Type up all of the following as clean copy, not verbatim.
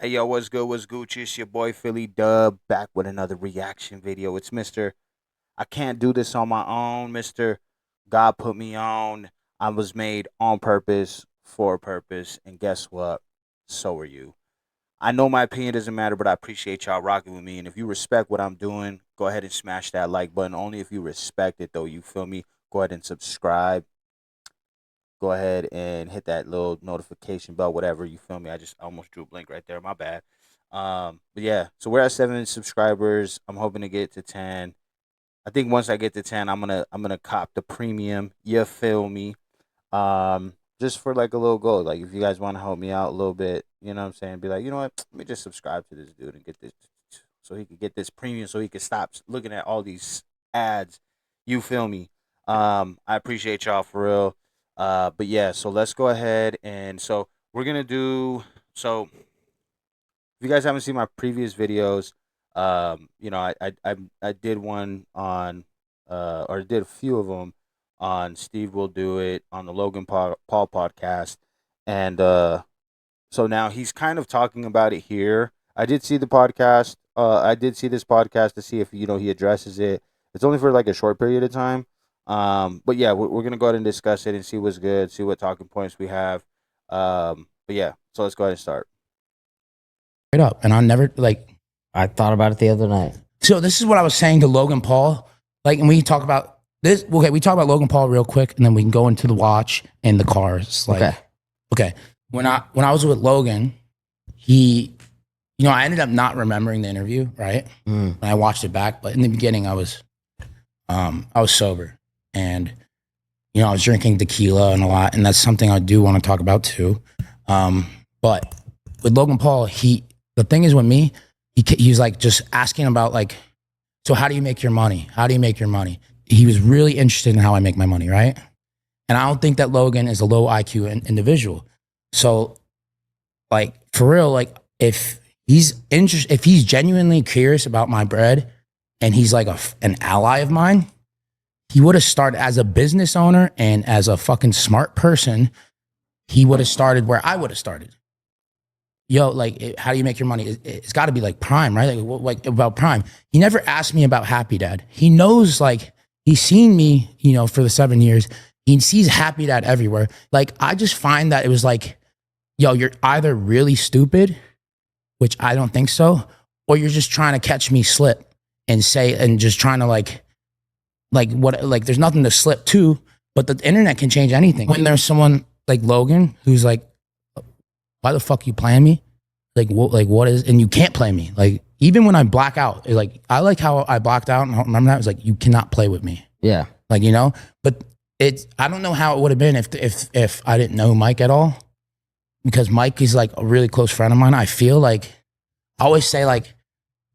Hey yo, what's good? What's Gucci? It's your boy Phillidub back with another reaction video. It's Mr. I can't do this on my own. Mr. God put me on. I was made on purpose for a purpose. And guess what? So are you. I know my opinion doesn't matter, but I appreciate y'all rocking with me. And if you respect what I'm doing, go ahead and smash that like button. Only if you respect it though, you feel me? Go ahead and subscribe. Go ahead and hit that little notification bell, whatever, you feel me. I almost drew a blank right there, my bad. But yeah, so we're at 7 subscribers. I'm hoping to get to 10. I think once I get to 10, I'm gonna cop the premium, you feel me. Just for like a little goal, like if you guys want to help me out a little bit, you know what I'm saying, be like, you know what, let me just subscribe to this dude and get this, so he can get this premium, so he can stop looking at all these ads, you feel me. I appreciate y'all for real. But yeah, so let's go ahead, and so we're gonna do, so if you guys haven't seen my previous videos, I did one on or did a few of them on Steve Will Do It on the Paul podcast, and so now he's kind of talking about it here. I did see the podcast. I did see this podcast to see if he addresses it. It's only for like a short period of time. But yeah, we're gonna go ahead and discuss it and see what's good, see what talking points we have. But yeah, so let's go ahead and start. Straight up. And I never I thought about it the other night. so this is what I was saying to Logan Paul. Like, and we talk about this. Okay, we talk about Logan Paul real quick, and then we can go into the watch and the cars. Okay. When I was with Logan, he, I ended up not remembering the interview, right? And I watched it back, but in the beginning I was sober, and I was drinking tequila and a lot, and that's something I do want to talk about too. But with Logan Paul, the thing is with me, he's like just asking about like, so how do you make your money? How do you make your money? He was really interested in how I make my money, right? And I don't think that Logan is a low IQ individual. So like for real, like if he's genuinely curious about my bread and he's like an ally of mine, he would have started as a business owner and as a fucking smart person. He would have started where I would have started. Like, how do you make your money? It's got to be like Prime, right? Like about Prime. He never asked me about Happy Dad. He knows, like, he's seen me, for the 7 years. He sees Happy Dad everywhere. Like, I just find that it was like, you're either really stupid, which I don't think so, or you're just trying to catch me slip and just trying to like there's nothing to slip to, but the internet can change anything. When there's someone like Logan who's like, why the fuck you playing me? Like what is, and you can't play me. Like, even when I black out, like, I like how I blacked out, and I remember that. It was like, you cannot play with me. Yeah. Like, but I don't know how it would have been if I didn't know Mike at all, because Mike is like a really close friend of mine. I feel like, I always say, like,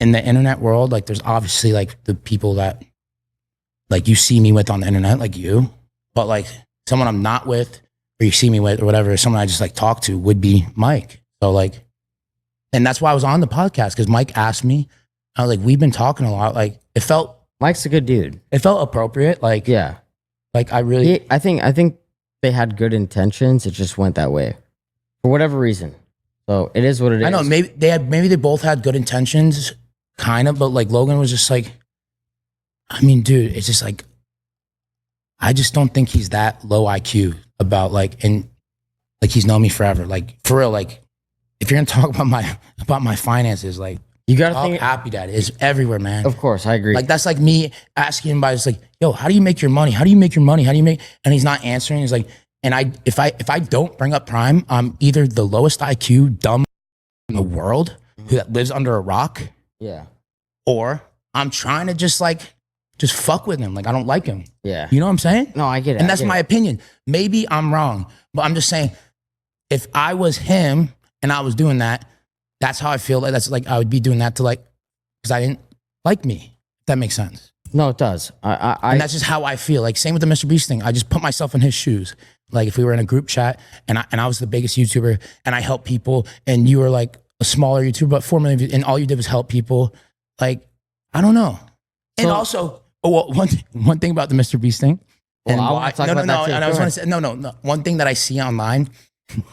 in the internet world, like, there's obviously like the people that like you see me with on the internet, like you, but like someone I'm not with, or you see me with, or whatever, someone I just like talk to would be Mike. So like, and that's why I was on the podcast, because Mike asked me. I was like, we've been talking a lot. Like, Mike's a good dude. It felt appropriate. Like, Yeah. like I think they had good intentions. It just went that way for whatever reason. So it is what it is. I know maybe they both had good intentions, kind of, but like Logan was just like, I mean, dude, it's just like, I just don't think he's that low IQ about like, and like, he's known me forever. Like, for real, like, if you're gonna talk about my finances, like, You gotta think. Happy Dad is everywhere, man. Of course, I agree. Like, that's like me asking him about, it's like, yo, how do you make your money? How do you make your money? How do you make? And he's not answering. He's like, and if I don't bring up Prime, I'm either the lowest IQ dumb in the world who that lives under a rock, Yeah. or I'm trying to just fuck with him. Like, I don't like him. Yeah. You know what I'm saying? No, I get it. And that's my opinion. Maybe I'm wrong, but I'm just saying, if I was him and I was doing that, that's how I feel. Like, that's like, I would be doing that to, like, because I didn't like me. If that makes sense. No, it does. And that's just how I feel. Like, same with the Mr. Beast thing. I just put myself in his shoes. Like, if we were in a group chat and I was the biggest YouTuber and I helped people, and you were like a smaller YouTuber, but 4 million views, and all you did was help people. Like, I don't know. And also, one thing about the Mr. Beast thing. Well, I want to talk about that too. And I was want to say, no. One thing that I see online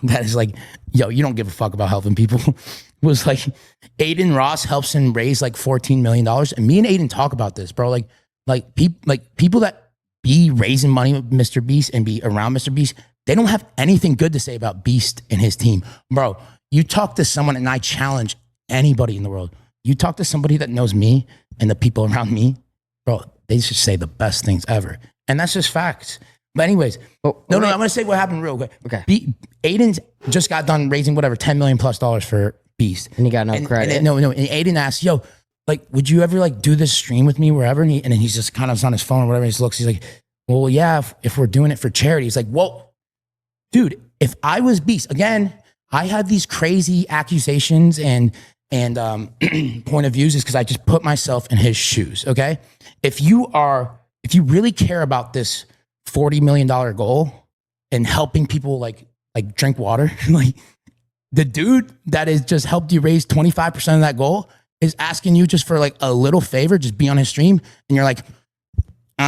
that is like, yo, you don't give a fuck about helping people. Was like Aiden Ross helps him raise like $14 million. And me and Aiden talk about this, bro. Like people that be raising money with Mr. Beast and be around Mr. Beast, they don't have anything good to say about Beast and his team. Bro, you talk to someone, and I challenge anybody in the world. You talk to somebody that knows me and the people around me, bro, they just say the best things ever. And that's just facts. But anyways, no, I'm going to say what happened real quick. Okay. Aiden just got done raising whatever, $10 million plus for Beast. And he got no credit. And Aiden asked, yo, like, would you ever like do this stream with me wherever? And then he's just kind of on his phone or whatever. He just looks, he's like, well, yeah, if we're doing it for charity. He's like, whoa, dude, if I was Beast, again, I had these crazy accusations and point of views is because I just put myself in his shoes, okay? If you really care about this $40 million goal and helping people like drink water, like the dude that has just helped you raise 25% of that goal is asking you just for like a little favor, just be on his stream, and you're like,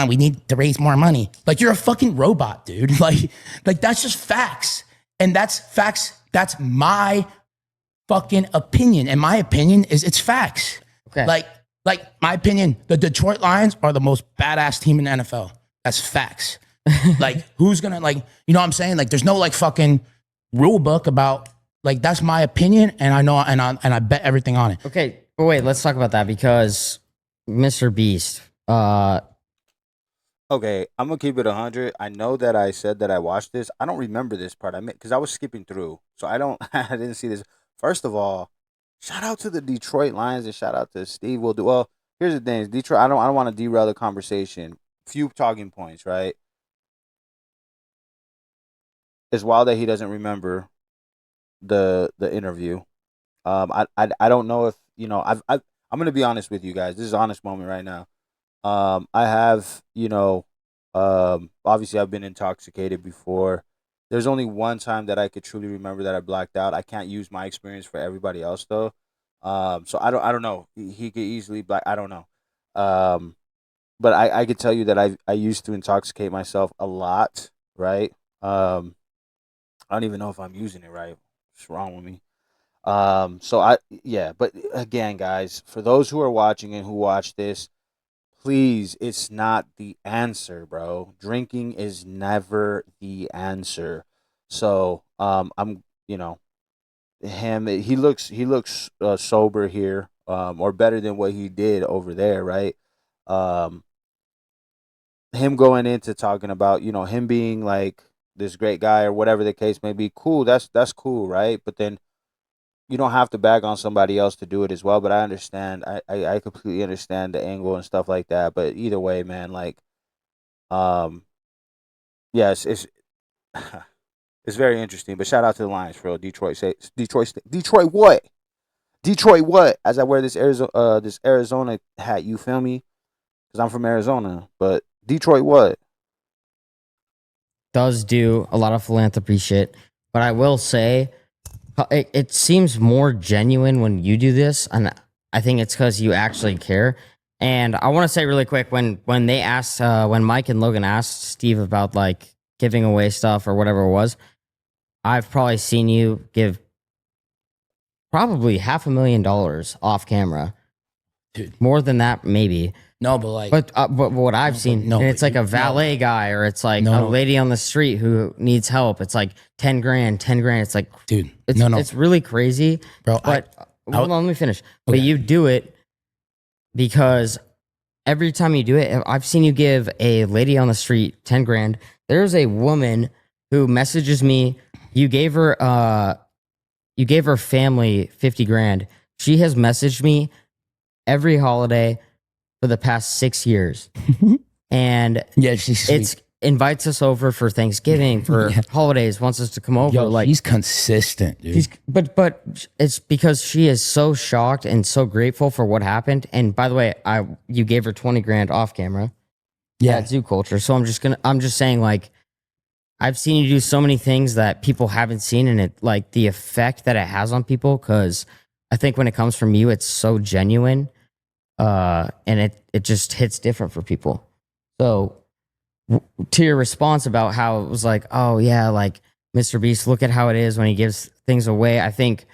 we need to raise more money. Like, you're a fucking robot, dude. Like that's just facts. And that's facts. That's my fucking opinion. And my opinion is it's facts. Okay. Like my opinion, the Detroit Lions are the most badass team in the NFL. That's facts. Like, who's gonna, like, you know what I'm saying? Like, there's no like fucking rule book about, like, that's my opinion, and I know, and I bet everything on it. Okay, but wait, let's talk about that, because Mr. Beast, Okay, I'm gonna keep it 100. I know that I said that I watched this. I don't remember this part. I mean, because I was skipping through, so I don't. I didn't see this. First of all, shout out to the Detroit Lions and shout out to Steve. Well, here's the thing, Detroit. I don't want to derail the conversation. Few talking points, right? It's wild that he doesn't remember the interview. I don't know if I'm gonna be honest with you guys. This is an honest moment right now. I have, obviously I've been intoxicated before. There's only one time that I could truly remember that I blacked out. I can't use my experience for everybody else though. So I don't know. He could easily black. I don't know. But I could tell you that I used to intoxicate myself a lot. Right. I don't even know if I'm using it right. What's wrong with me? But again, guys, for those who are watching and who watch this, please, it's not the answer, bro. Drinking is never the answer. So, him, he looks sober here, or better than what he did over there, right? Um, him going into talking about, him being like this great guy or whatever the case may be, cool. That's cool, right? But then you don't have to bag on somebody else to do it as well. But I understand. I completely understand the angle and stuff like that. But either way, man, like, yes, it's very interesting. But shout out to the Lions for real. Detroit what? Detroit what? As I wear this Arizona hat, you feel me? Because I'm from Arizona. But Detroit what? does do a lot of philanthropy shit, but I will say it seems more genuine when you do this, and I think it's because you actually care. And I want to say really quick, when they asked, when Mike and Logan asked Steve about like giving away stuff or whatever it was, I've probably seen you give probably $500,000 off camera. Dude. More than that, maybe. No, but like, But what I've seen, and it's like a valet guy, or it's like a lady on the street who needs help. It's like 10 grand, 10 grand. It's like, dude, it's really crazy, bro. But hold on, let me finish. Okay. But you do it because every time you do it, I've seen you give a lady on the street 10 grand. There's a woman who messages me. You gave her family 50 grand. She has messaged me every holiday for the past 6 years. And yeah, she's invites us over for Thanksgiving, for holidays, wants us to come over. Yo, like, he's consistent, dude. But it's because she is so shocked and so grateful for what happened. And by the way, you gave her 20 grand off camera. Yeah, at Zoo Culture. So I'm just saying, like, I've seen you do so many things that people haven't seen, and it, like, the effect that it has on people, because I think when it comes from you, it's so genuine, and it just hits different for people. So to your response about how it was like, oh yeah, like Mr. Beast, look at how it is when he gives things away. I think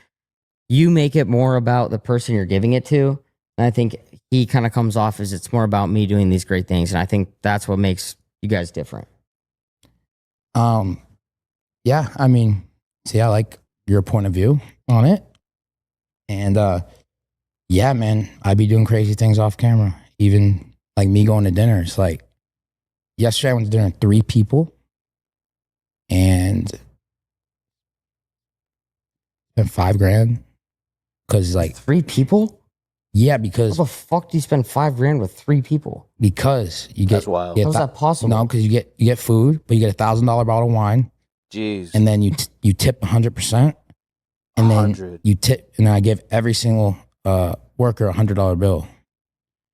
you make it more about the person you're giving it to. And I think he kind of comes off as it's more about me doing these great things. And I think that's what makes you guys different. Yeah, I mean, see, I like your point of view on it. And yeah, man, I be doing crazy things off camera. Even like me going to dinner. It's like yesterday I went to dinner with 3 people and spent $5,000. Cause like 3 people? yeah, How because the fuck do you spend $5,000 with 3 people? you That's get wild. you How's get that possible? no, because you get food, but you get $1,000 bottle of wine, Jeez. and then you tip 100%, and then 100. you tip, and I give every single worker $100 bill.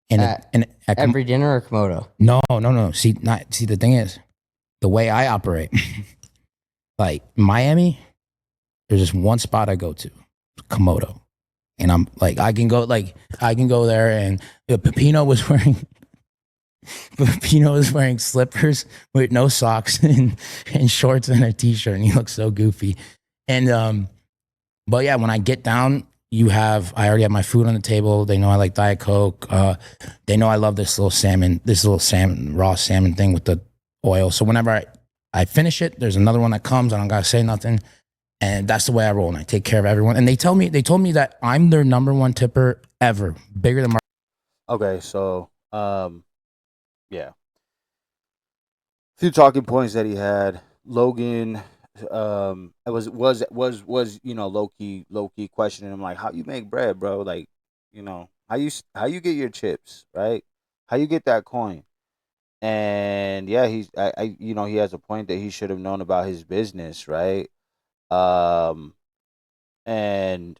And at Every dinner or Komodo? no. See, the thing is, the way I operate, like Miami, there's just one spot I go to, Komodo, and I'm like, I can go there, and Pepino was wearing slippers with no socks and shorts and a t-shirt, and he looks so goofy. And but yeah, when I get down, I already have my food on the table. They know I like Diet Coke. They know I love this little raw salmon thing with the oil. So whenever I finish it, there's another one that comes. I don't gotta say nothing. And that's the way I roll, and I take care of everyone. And they told me that I'm their number one tipper ever, bigger than Okay, so yeah. Few talking points that he had. Logan it was low key questioning him like how you make bread, bro? Like, how you get your chips, right? How you get that coin? And yeah, he has a point that he should have known about his business, right? Um and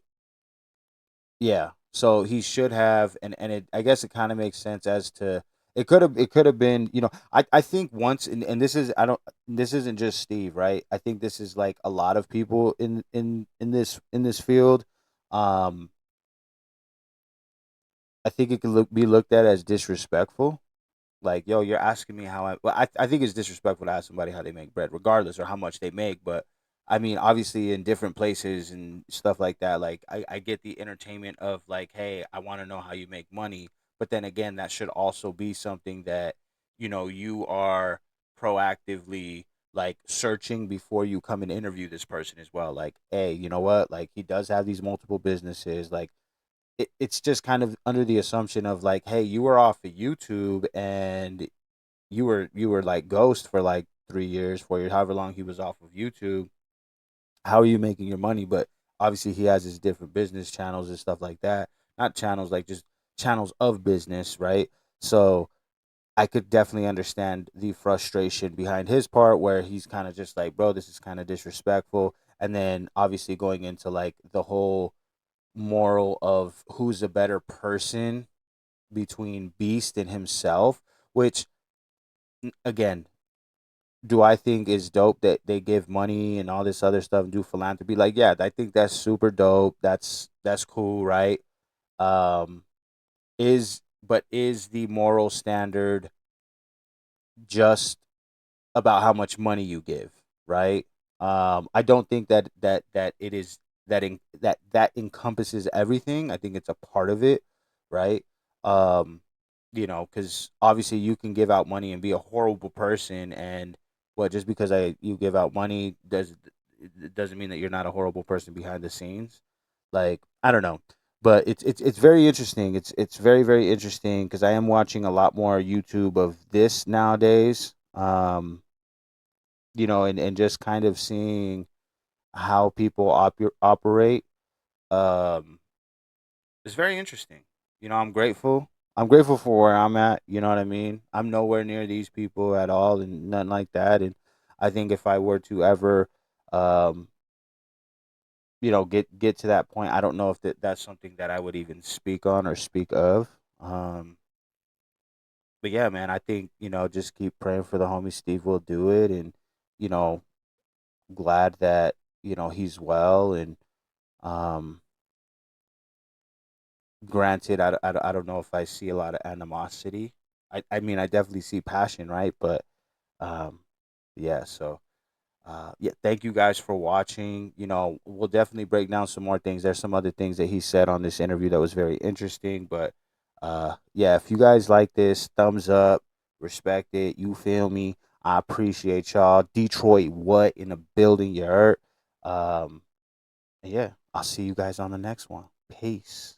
yeah, so he should have, and I guess it kind of makes sense as to it could have been, I think once, and this is I don't this isn't just Steve, right? I think this is like a lot of people in this field. Um, I think it could be looked at as disrespectful. Like, yo, you're asking me how I think it's disrespectful to ask somebody how they make bread, regardless or how much they make. But I mean, obviously, in different places and stuff like that, like I get the entertainment of like, hey, I want to know how you make money. But then again, that should also be something that you are proactively like searching before you come and interview this person as well. Like, hey, you know what? Like, he does have these multiple businesses. Like, it's just kind of under the assumption of like, hey, you were off of YouTube and you were like ghost for like 3 years, 4 years, however long he was off of YouTube. How are you making your money? But obviously he has his different business channels and stuff like that. Not channels, like just channels of business, right? So I could definitely understand the frustration behind his part where he's kind of just like, bro, this is kind of disrespectful. And then obviously going into like the whole moral of who's a better person between Beast and himself, which again, do I think is dope that they give money and all this other stuff and do philanthropy? Like, yeah, I think that's super dope. That's cool, right? Um, is the moral standard just about how much money you give, right? I don't think that it is that encompasses everything. I think it's a part of it, right? Um, because obviously you can give out money and be a horrible person, and what just because you give out money it doesn't mean that you're not a horrible person behind the scenes. Like, I don't know, but it's very interesting. It's very very interesting because I am watching a lot more YouTube of this nowadays. And just kind of seeing how people operate. Um, it's very interesting. I'm grateful. I'm grateful for where I'm at. You know what I mean? I'm nowhere near these people at all, and nothing like that. And I think if I were to ever, um, get to that point, I don't know if that's something that I would even speak on or speak of. But yeah, man, I think just keep praying for the homie. Steve will do it, and you know, glad that he's well. And um granted, I don't know if I see a lot of animosity. I mean, I definitely see passion, right? But um yeah, so Yeah, thank you guys for watching. You know, we'll definitely break down some more things. There's some other things that he said on this interview that was very interesting. But yeah, if you guys like this, thumbs up, respect it. You feel me? I appreciate y'all. Detroit, what in the building? You heard? Yeah, I'll see you guys on the next one. Peace.